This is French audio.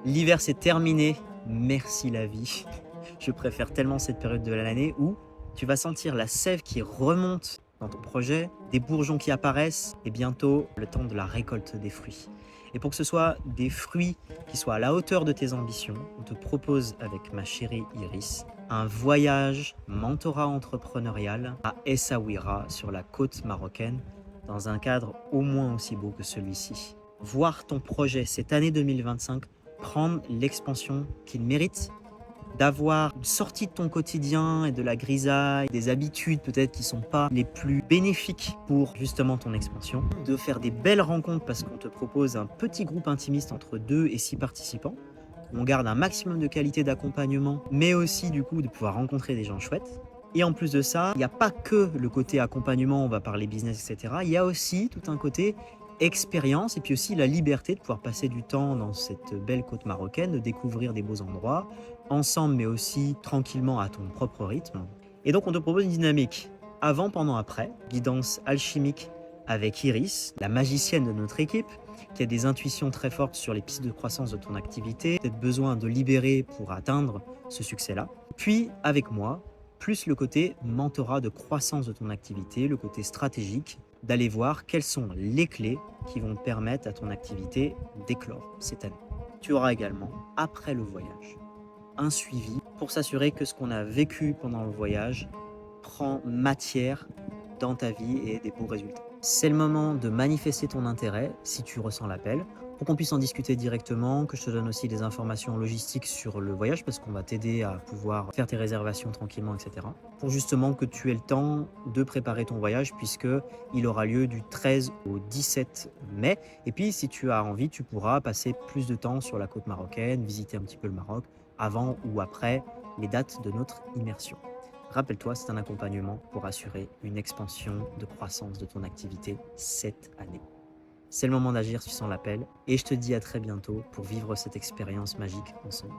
L'hiver c'est terminé, merci la vie. Je préfère tellement cette période de l'année où tu vas sentir la sève qui remonte dans ton projet, des bourgeons qui apparaissent et bientôt le temps de la récolte des fruits. Et pour que ce soit des fruits qui soient à la hauteur de tes ambitions, on te propose avec ma chérie Iris un voyage mentorat entrepreneurial à Essaouira sur la côte marocaine dans un cadre au moins aussi beau que celui-ci. Voir ton projet cette année 2025 prendre l'expansion qu'il mérite, d'avoir sorti de ton quotidien et de la grisaille, des habitudes peut-être qui ne sont pas les plus bénéfiques pour justement ton expansion, de faire des belles rencontres parce qu'on te propose un petit groupe intimiste entre 2 et 6 participants. On garde un maximum de qualité d'accompagnement, mais aussi du coup de pouvoir rencontrer des gens chouettes. Et en plus de ça, il n'y a pas que le côté accompagnement, on va parler business, etc. Il y a aussi tout un côté expérience et puis aussi la liberté de pouvoir passer du temps dans cette belle côte marocaine, de découvrir des beaux endroits, ensemble mais aussi tranquillement à ton propre rythme. Et donc on te propose une dynamique avant, pendant, après, guidance alchimique avec Iris, la magicienne de notre équipe, qui a des intuitions très fortes sur les pistes de croissance de ton activité, peut-être besoin de libérer pour atteindre ce succès-là. Puis avec moi, plus le côté mentorat de croissance de ton activité, le côté stratégique, d'aller voir quelles sont les clés qui vont permettre à ton activité d'éclore cette année. Tu auras également, après le voyage, un suivi pour s'assurer que ce qu'on a vécu pendant le voyage prend matière dans ta vie et des beaux résultats. C'est le moment de manifester ton intérêt si tu ressens l'appel, pour qu'on puisse en discuter directement, que je te donne aussi des informations logistiques sur le voyage parce qu'on va t'aider à pouvoir faire tes réservations tranquillement, etc. Pour justement que tu aies le temps de préparer ton voyage puisque il aura lieu du 13 au 17 mai. Et puis si tu as envie, tu pourras passer plus de temps sur la côte marocaine, visiter un petit peu le Maroc avant ou après les dates de notre immersion. Rappelle-toi, c'est un accompagnement pour assurer une expansion de croissance de ton activité cette année. C'est le moment d'agir, tu sens l'appel, et je te dis à très bientôt pour vivre cette expérience magique ensemble.